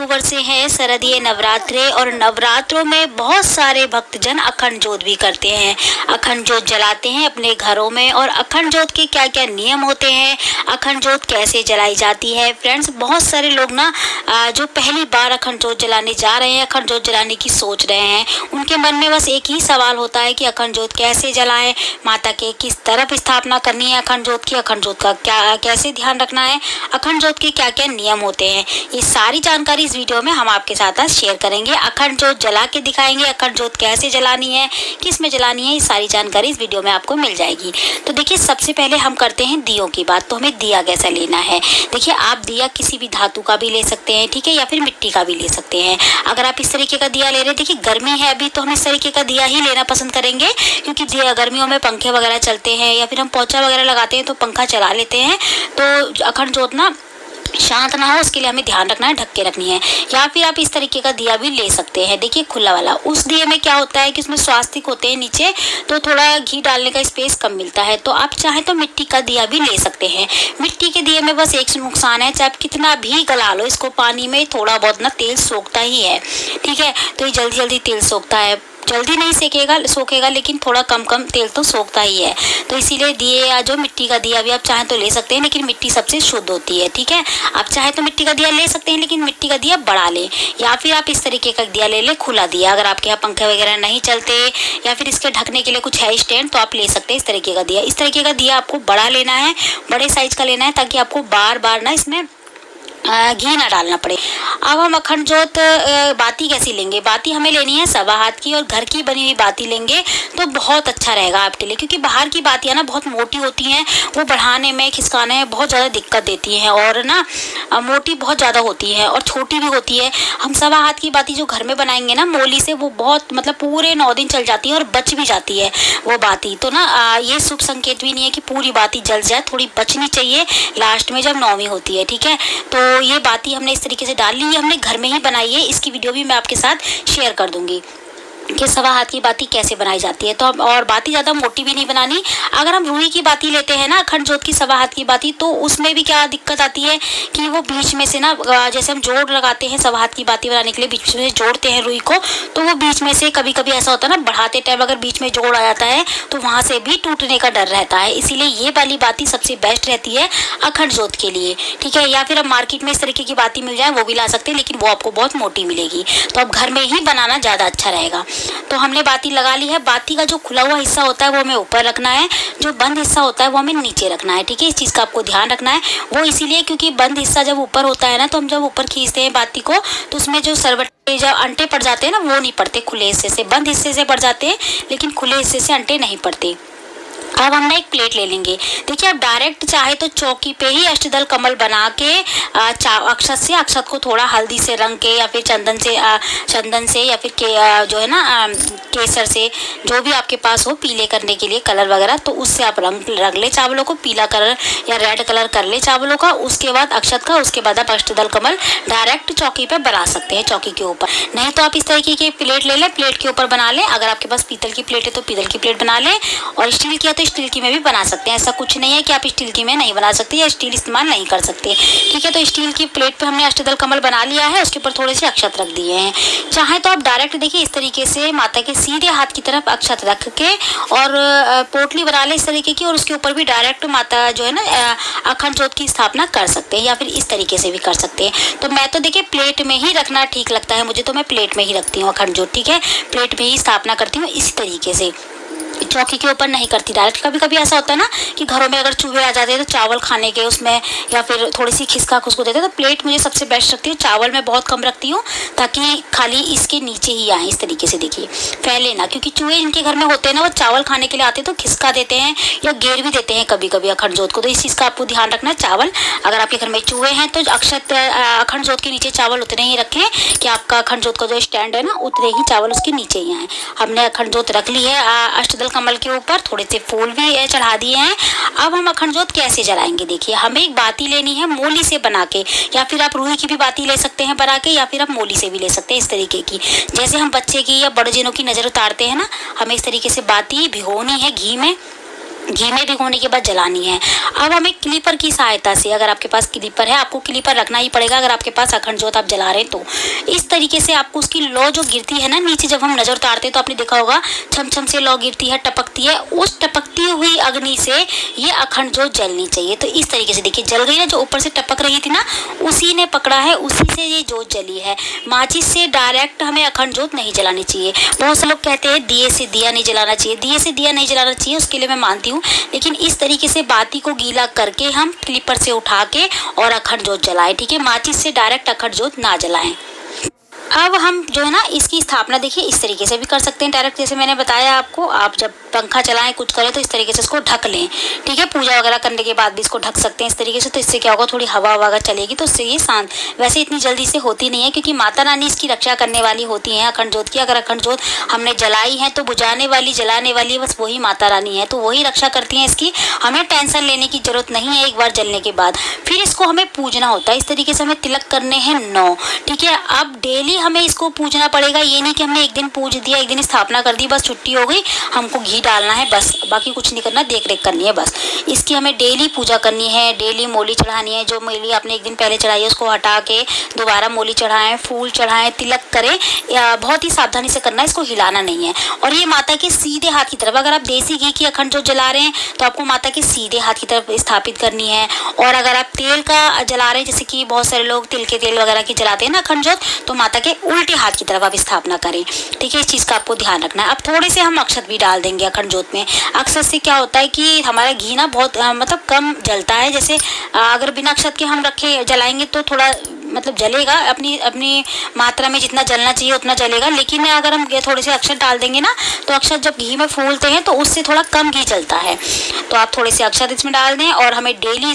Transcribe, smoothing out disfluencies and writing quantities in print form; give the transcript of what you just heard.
अक्टूबर से है शारदीय नवरात्रे और नवरात्रों में बहुत सारे भक्तजन अखंड ज्योत भी करते हैं, अखंड ज्योत जलाते हैं अपने घरों में। और अखंड ज्योत के क्या क्या नियम होते हैं, अखंड ज्योत कैसे जलाई जाती है। फ्रेंड्स, बहुत सारे लोग ना जो पहली बार अखंड ज्योत जलाने जा रहे हैं, अखंड ज्योत जलाने की सोच रहे हैं, उनके मन में बस एक ही सवाल होता है कि अखंड ज्योत कैसे जलाएं, माता के किस तरफ स्थापना करनी है अखंड ज्योत की, अखंड ज्योत का क्या कैसे ध्यान रखना है, अखंड ज्योत के क्या क्या नियम होते हैं। ये सारी जानकारी इस वीडियो में हम आपके साथ आज शेयर करेंगे। अखंड ज्योत जला के दिखाएंगे, अखंड ज्योत कैसे जलानी है, किस में जलानी है, ये सारी जानकारी इस वीडियो में आपको मिल जाएगी। तो देखिए, सबसे पहले हम करते हैं दियों की बात। तो हमें दिया कैसा लेना है, देखिए आप दिया किसी भी धातु का भी ले सकते हैं, ठीक है, या फिर मिट्टी का भी ले सकते हैं। अगर आप इस तरीके का दिया ले रहे हैं, देखिए गर्मी है अभी, तो हम इस तरीके का दिया ही लेना पसंद करेंगे, क्योंकि गर्मियों में पंखे वगैरह चलते हैं या फिर हम पोछा वगैरह लगाते हैं तो पंखा चला लेते हैं, तो अखंड ज्योत ना शांत ना हो, उसके लिए हमें ध्यान रखना है, ढक के रखनी है। या फिर आप इस तरीके का दिया भी ले सकते हैं, देखिए खुला वाला। उस दिए में क्या होता है कि उसमें स्वास्तिक होते हैं नीचे, तो थोड़ा घी डालने का स्पेस कम मिलता है। तो आप चाहें तो मिट्टी का दिया भी ले सकते हैं। मिट्टी के दिए में बस एक नुकसान है, चाहे आप कितना भी गला लो इसको पानी में, थोड़ा बहुत ना तेल सोखता ही है, ठीक है। तो ये जल्दी जल्दी तेल सोखता है, जल्दी नहीं सोखेगा, लेकिन थोड़ा कम तेल तो सोखता ही है। तो इसीलिए दिए या जो मिट्टी का दिया भी आप चाहें तो ले सकते हैं, लेकिन मिट्टी सबसे शुद्ध होती है, ठीक है। आप चाहें तो मिट्टी का दिया ले सकते हैं, लेकिन मिट्टी का दिया बड़ा लें। या फिर आप इस तरीके का दिया ले लें, खुला दिया। अगर आपके यहाँ पंखे वगैरह नहीं चलते या फिर इसके ढकने के लिए कुछ है स्टैंड, तो आप ले सकते हैं इस तरीके का दिया। इस तरीके का दिया आपको बड़ा लेना है, बड़े साइज का लेना है, ताकि आपको बार बार ना इसमें घी ना डालना पड़े। अब हम अखंड ज्योत बाती कैसी लेंगे, बाती हमें लेनी है सवा हाथ की, और घर की बनी हुई बाती लेंगे तो बहुत अच्छा रहेगा आपके लिए, क्योंकि बाहर की बातियाँ ना बहुत मोटी होती हैं, वो बढ़ाने में खिसकाने में बहुत ज़्यादा दिक्कत देती हैं, और ना मोटी बहुत ज़्यादा होती है और छोटी भी होती है। हम सवा हाथ की बाती जो घर में बनाएंगे ना मोली से, वो बहुत मतलब पूरे 9 दिन चल जाती है और बच भी जाती है वो बाती। तो ना ये शुभ संकेत भी नहीं है कि पूरी बाती जल जाए, थोड़ी बचनी चाहिए लास्ट में जब नौवीं होती है, ठीक है। तो ये बाती हमने इस तरीके से डाल ली है, हमने घर में ही बनाई है, इसकी वीडियो भी मैं आपके साथ शेयर कर दूंगी कि सवा हाथ की बाती कैसे बनाई जाती है। तो अब और बाती ज़्यादा मोटी भी नहीं बनानी। अगर हम रुई की बाती लेते हैं ना अखंड ज्योत की सवा हाथ की बाती, तो उसमें भी क्या दिक्कत आती है कि वो बीच में से ना, जैसे हम जोड़ लगाते हैं सवा हाथ की बाती बनाने के लिए, बीच में जोड़ते हैं रुई को, तो वो बीच में से कभी कभी ऐसा होता है ना, बढ़ाते टाइम अगर बीच में जोड़ आ जाता है तो वहाँ से भी टूटने का डर रहता है। इसीलिए ये वाली बाती सबसे बेस्ट रहती है अखंड ज्योत के लिए, ठीक है। या फिर अब मार्केट में इस तरीके की बाती मिल जाए वो भी ला सकते हैं, लेकिन वो आपको बहुत मोटी मिलेगी, तो अब घर में ही बनाना ज़्यादा अच्छा रहेगा। तो हमने बाती लगा ली है। बाती का जो खुला हुआ हिस्सा होता है वो हमें ऊपर रखना है, जो बंद हिस्सा होता है वो हमें नीचे रखना है, ठीक है। इस चीज़ का आपको ध्यान रखना है। वो इसीलिए क्योंकि बंद हिस्सा जब ऊपर होता है ना, तो हम जब ऊपर खींचते हैं बाती को, तो उसमें जो सरवटे जब अंटे पड़ जाते हैं ना, वो नहीं पड़ते खुले हिस्से से, बंद हिस्से से पड़ जाते हैं, लेकिन खुले हिस्से से अंटे नहीं पड़ते। अब हम ना एक प्लेट ले लेंगे। देखिए, आप डायरेक्ट चाहे तो चौकी पे ही अष्टदल कमल बना के अक्षत को थोड़ा हल्दी से रंग के, या फिर चंदन से या फिर जो है ना केसर से, जो भी आपके पास हो पीले करने के लिए कलर वगैरह, तो उससे आप रंग ले चावलों को, पीला कलर या रेड कलर कर ले चावलों का। उसके बाद अक्षत का, उसके बाद आप अष्टदल कमल डायरेक्ट चौकी पे बना सकते हैं, चौकी के ऊपर। नहीं तो आप इस तरीके की प्लेट ले लें, प्लेट के ऊपर बना लें। अगर आपके पास पीतल की प्लेट है तो पीतल की प्लेट बना लें, और स्टील की है तो स्टील की में भी बना सकते हैं। ऐसा कुछ नहीं है कि आप स्टील की में नहीं बना सकते या स्टील इस्तेमाल नहीं कर सकते, ठीक है। तो स्टील की प्लेट पे हमने अष्टदल कमल बना लिया है, उसके ऊपर थोड़े से अक्षत रख दिए हैं। चाहे तो आप डायरेक्ट देखिए इस तरीके से माता के सीधे हाथ की तरफ अक्षत रख के और पोटली बना ले इस तरीके की, और उसके ऊपर भी डायरेक्ट माता जो है ना अखंड ज्योत की स्थापना कर सकते हैं, या फिर इस तरीके से भी कर सकते हैं। तो मैं तो देखिए प्लेट में ही रखना ठीक लगता है मुझे, तो मैं प्लेट में ही रखती हूँ अखंड ज्योत, ठीक है। प्लेट में ही स्थापना करती हूँ इसी तरीके से, चौकी के ऊपर नहीं करती डायरेक्ट। कभी कभी ऐसा होता है ना कि घरों में अगर चूहे आ जाते हैं तो चावल खाने के उसमें, या फिर थोड़ी सी खिसका खुशबू देते हैं, तो प्लेट मुझे सबसे बेस्ट रखती हूँ। चावल मैं बहुत कम रखती हूँ, ताकि खाली इसके नीचे ही आए इस तरीके से, देखिए फैले ना, क्योंकि चूहे इनके घर में होते हैं ना, वो चावल खाने के लिए आते हैं तो खिसका देते हैं या घेर भी देते हैं कभी कभी अखंड ज्योत को। तो इस चीज़ का आपको ध्यान रखना है। चावल अगर आपके घर में चूहे हैं तो अखंड ज्योत के नीचे चावल उतने ही रखें कि आपका अखंड ज्योत का जो स्टैंड है ना, उतने ही चावल उसके नीचे ही आए। हमने अखंड ज्योत रख ली है अष्टदल कमल के ऊपर, थोड़े से फूल भी चढ़ा दिए हैं। अब हम अखंड ज्योत कैसे जलाएंगे, देखिए हमें एक बाती लेनी है मोली से बना के, या फिर आप रुई की भी बाती ले सकते हैं बना के, या फिर आप मोली से भी ले सकते हैं इस तरीके की। जैसे हम बच्चे की या बड़े जनों की नज़र उतारते हैं ना, हमें इस तरीके से बाती भिगोनी है घी में, घी में भिगोने के बाद जलानी है। अब हमें क्लीपर की सहायता से, अगर आपके पास क्लीपर है, आपको क्लीपर रखना ही पड़ेगा अगर आपके पास अखंड जोत आप जला रहे हैं तो। इस तरीके से आपको उसकी लौ जो गिरती है ना नीचे, जब हम नजर उतारते हैं तो आपने देखा होगा छम छम से लौ गिरती है, टपकती है, उस टपकती हुई अग्नि से ये अखंड जोत जलनी चाहिए। तो इस तरीके से देखिए जल गई ना, जो ऊपर से टपक रही थी ना उसी ने पकड़ा है, उसी से ये जोत जली है। माचिस से डायरेक्ट हमें अखंड जोत नहीं जलानी चाहिए। बहुत से लोग कहते हैं दिए से दिया नहीं जलाना चाहिए, दिए से दिया नहीं जलाना चाहिए, उसके लिए मैं मानती हूँ, लेकिन इस तरीके से बाती को गीला करके हम क्लीपर से उठा के और अखंड जोत जलाएं, ठीक है। माचिस से डायरेक्ट अखंड जोत ना जलाएं। अब हम जो है ना इसकी स्थापना देखिए इस तरीके से भी कर सकते हैं डायरेक्ट, जैसे मैंने बताया आपको। आप जब पंखा चलाएं कुछ करें तो इस तरीके से इसको ढक लें, ठीक है। पूजा वगैरह करने के बाद भी इसको ढक सकते हैं इस तरीके से। तो इससे क्या होगा, थोड़ी हवा वगैरह चलेगी तो इससे ये शांत, वैसे इतनी जल्दी से होती नहीं है क्योंकि माता रानी इसकी रक्षा करने वाली होती हैं अखंड जोत की। अगर अखंड जोत हमने जलाई है तो बुझाने वाली, जलाने वाली बस वही माता रानी है, तो वही रक्षा करती हैं इसकी। हमें टेंशन लेने की जरूरत नहीं है एक बार जलने के बाद। फिर इसको हमें पूजना होता है, इस तरीके से हमें तिलक करने हैं 9, ठीक है। अब डेली हमें इसको पूजना पड़ेगा, ये नहीं कि हमने एक दिन पूज दिया, एक दिन स्थापना कर दी, बस छुट्टी हो गई, हमको घी डालना है बस, बाकी कुछ नहीं करना, देख रेख करनी है बस। इसकी हमें डेली पूजा करनी है, डेली मोली चढ़ानी है। जो मोली आपने एक दिन पहले चढ़ाई है उसको हटा के दोबारा मोली चढ़ाएं, फूल चढ़ाएं, तिलक करें। बहुत ही सावधानी से करना है, इसको हिलाना नहीं है। और ये माता के सीधे हाथ की तरफ, अगर आप देसी घी की अखंड जोत जला रहे हैं तो आपको माता के सीधे हाथ की तरफ स्थापित करनी है। और अगर आप तेल का जला रहे हैं, जैसे कि बहुत सारे लोग तिल के तेल वगैरह की जलाते हैं ना अखंड जोत, तो माता के उल्टे हाथ की तरफ आप स्थापना करें, ठीक है। इस चीज़ का आपको ध्यान रखना है। अब थोड़े से हम अक्षत भी डाल देंगे अखंड जोत में। अक्षत से क्या होता है कि हमारा घी ना बहुत मतलब कम जलता है। जैसे अगर बिना अक्षत के हम रखे जलाएंगे तो थोड़ा मतलब जलेगा, अपनी अपनी मात्रा में जितना जलना चाहिए उतना जलेगा, लेकिन अगर हम थोड़े से अक्षत डाल देंगे ना तो अक्षत जब घी में फूलते हैं तो उससे थोड़ा कम घी जलता है। तो आप थोड़े से अक्षत इसमें डाल दें और हमें डेली